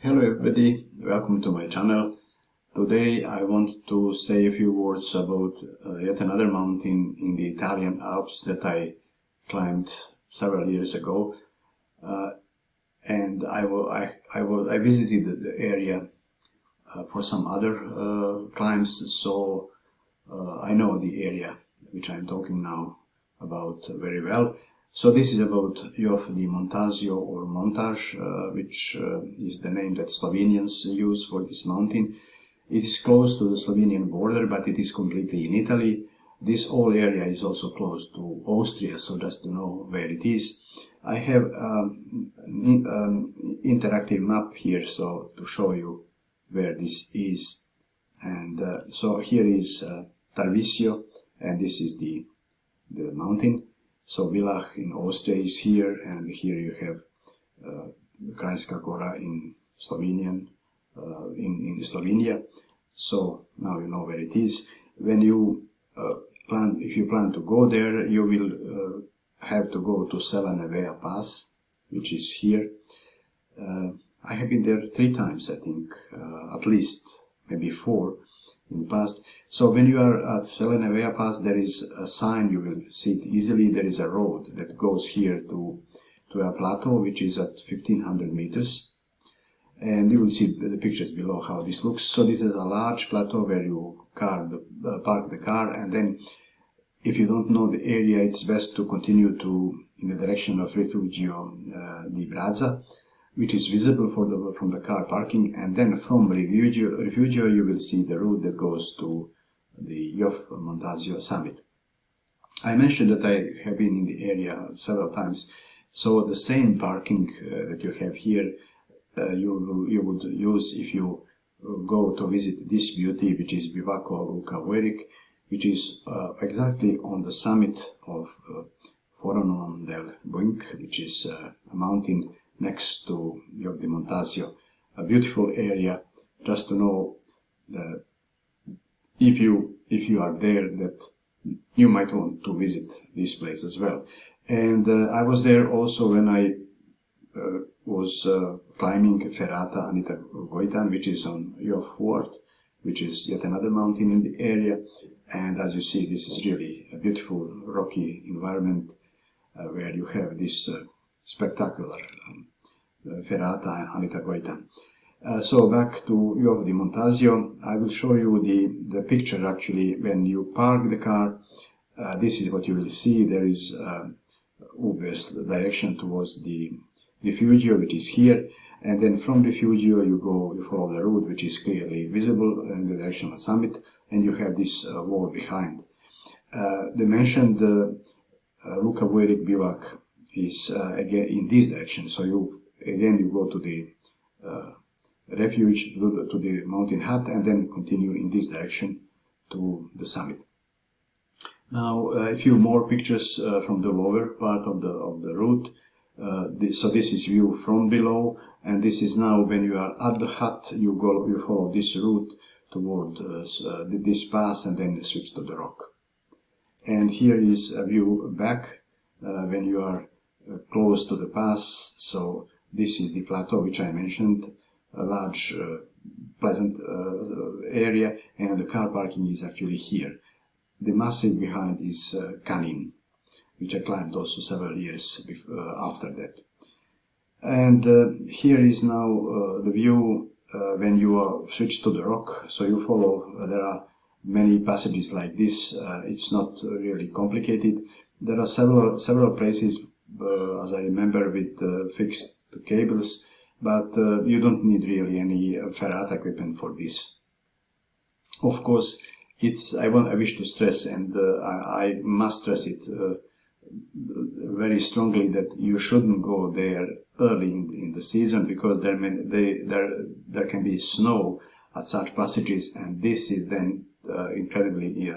Hello everybody, welcome to my channel. Today I want to say a few words about yet another mountain in the Italian Alps that I climbed several years ago, and I visited the area for some other climbs, so I know the area which I'm talking now about very well. So this is about Jof di Montasio or Montaz, which is the name that Slovenians use for this mountain. It is close to the Slovenian border, but it is completely in Italy. This whole area is also close to Austria, so just to know where it is. I have an interactive map here, so to show you where this is. And so here is Tarvisio, and this is the mountain. So Villach in Austria is here, and here you have Krajinska Gora in Slovenian, in Slovenia. So now you know where it is. When you if you plan to go there, you will have to go to Selenevea Pass, which is here. I have been there 3 times, I think, at least, maybe 4 in the past. So when you are at Selenevea Pass, there is a sign, you will see it easily. There is a road that goes here to a plateau which is at 1500 meters, and you will see the pictures below how this looks. So this is a large plateau where you park the car, and then if you don't know the area, it's best to continue in the direction of Refugio di Brazza, which is visible from the car parking, and then from Refugio you will see the route that goes to the Jof di Montasio summit. I mentioned that I have been in the area several times, so the same parking that you have here you would use if you go to visit this beauty, which is Bivako Luka Vueric, which is exactly on the summit of Foronon del Buink, which is a mountain next to Jof di Montasio. A beautiful area, just to know that if you are there, that you might want to visit this place as well. And I was there also when I was climbing Ferrata Anita Goitan, which is on Jof Ward, which is yet another mountain in the area. And as you see, this is really a beautiful rocky environment where you have this spectacular Ferrata Anita Goitan. So back to Jof di Montasio, I will show you the picture actually when you park the car. This is what you will see. There is obvious direction towards the Refugio, which is here, and then from Refugio you follow the route, which is clearly visible in the direction of the summit, and you have this wall behind. The mentioned Luka Vueric bivak is again in this direction, so you go to the refuge, to the mountain hut, and then continue in this direction to the summit. Now a few more pictures from the lower part of the route. So this is view from below, and this is now when you are at the hut, you follow this route toward this pass and then switch to the rock. And here is a view back when you are close to the pass. So this is the plateau which I mentioned, a large pleasant area, and the car parking is actually here. The massive behind is Canin, which I climbed also several years after that. And here is now the view when you are switched to the rock. So you follow, there are many passages like this. It's not really complicated. There are several places, as I remember, with fixed cables, but you don't need really any Ferrata equipment for this. Of course, I wish to stress, and I must stress it very strongly, that you shouldn't go there early in the season, because there can be snow at such passages, and this is then incredibly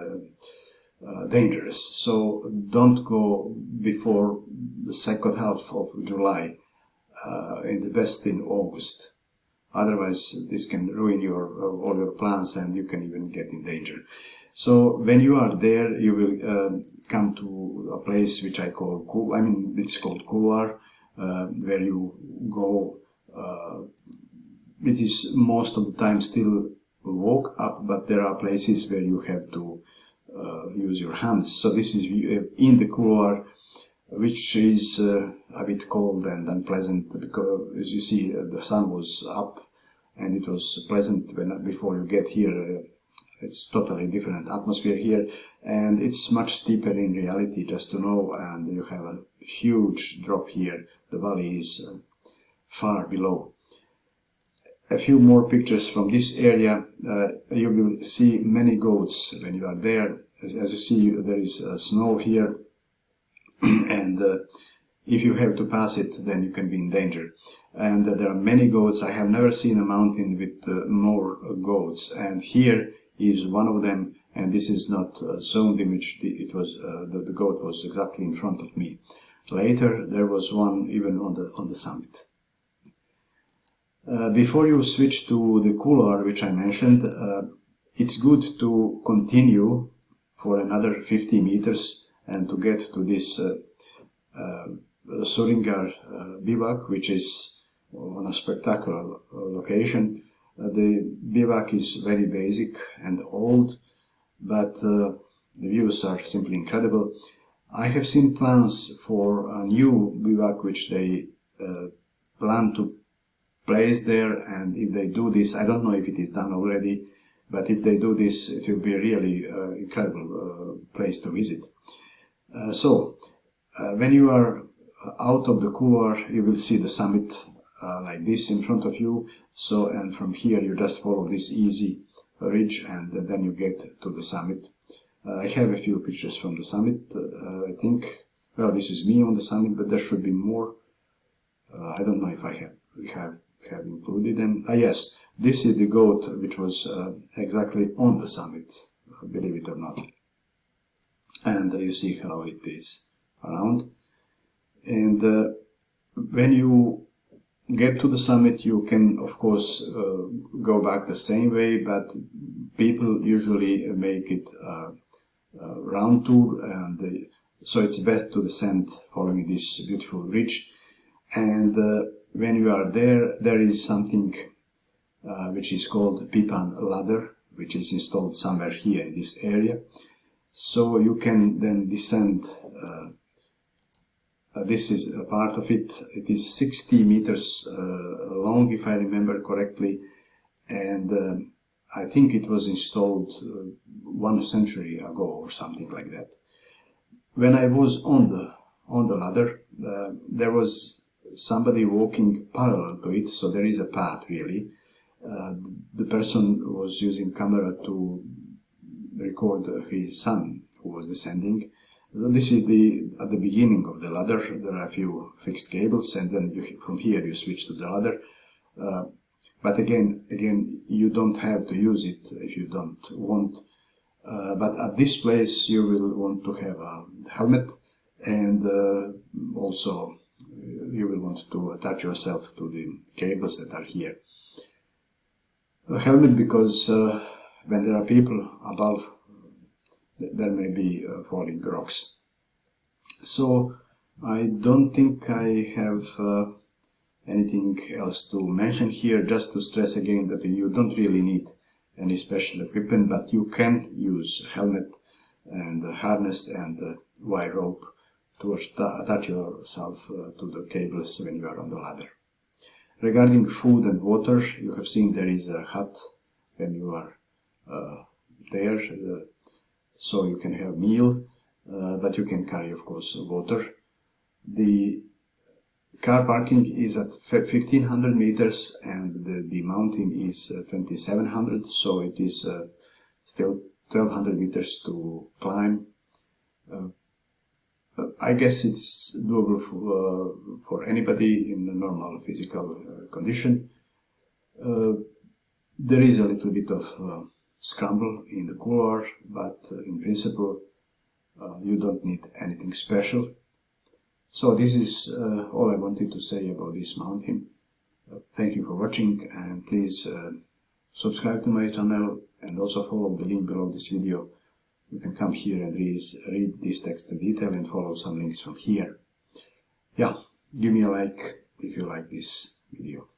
dangerous. So don't go before the second half of July, in the best in August. Otherwise, this can ruin all your plans, and you can even get in danger. So when you are there, you will come to a place which it's called couloir, where you go it is most of the time still walk up, but there are places where you have to use your hands. So this is in the couloir, which is a bit cold and unpleasant, because as you see the sun was up and it was pleasant before you get here. It's totally different atmosphere here, and it's much steeper in reality, just to know, and you have a huge drop here. The valley is far below. A few more pictures from this area. You will see many goats when you are there. As you see, there is snow here, and if you have to pass it, then you can be in danger. And there are many goats. I have never seen a mountain with more goats, and here is one of them, and this is not a zoomed image. It was the goat was exactly in front of me. Later there was one even on the summit. Before you switch to the couloir, which I mentioned, it's good to continue for another 50 meters and to get to this Suringar bivouac, which is on a spectacular location. The bivouac is very basic and old, but the views are simply incredible. I have seen plans for a new bivouac which they plan to place there, and if they do this, I don't know if it is done already, but if they do this, it will be a really incredible place to visit. When you are out of the couloir, you will see the summit like this in front of you. So, and from here you just follow this easy ridge, and then you get to the summit. I have a few pictures from the summit. I think, well, this is me on the summit, but there should be more. I don't know if we have included them. Yes, this is the goat which was exactly on the summit, believe it or not. And you see how it is around. And when you get to the summit, you can of course go back the same way, but people usually make it a round tour, and so it's best to descend following this beautiful ridge. And when you are there, there is something which is called Pipan ladder, which is installed somewhere here in this area. So you can then descend. This is a part of it. It is 60 meters long, if I remember correctly, and I think it was installed 1 century ago or something like that. When I was on the ladder, there was somebody walking parallel to it, so there is a path really. The person was using camera to record his son who was descending. This is at the beginning of the ladder. There are a few fixed cables, and then from here you switch to the ladder. But again, you don't have to use it if you don't want. But at this place you will want to have a helmet, and also you will want to attach yourself to the cables that are here. A helmet because when there are people above, there may be falling rocks. So I don't think I have anything else to mention here, just to stress again that you don't really need any special equipment, but you can use helmet and harness and wire rope to attach yourself to the cables when you are on the ladder. Regarding food and water, you have seen there is a hut when you are there. So you can have meal, but you can carry, of course, water. The car parking is at 1500 meters, and the mountain is 2700, so it is still 1200 meters to climb. I guess it's doable for anybody in a normal physical condition. There is a little bit of scramble in the couloir, but in principle you don't need anything special. So this is all I wanted to say about this mountain. Thank you for watching, and please subscribe to my channel and also follow the link below this video. You can come here and read this text in detail and follow some links from here. Yeah, give me a like if you like this video.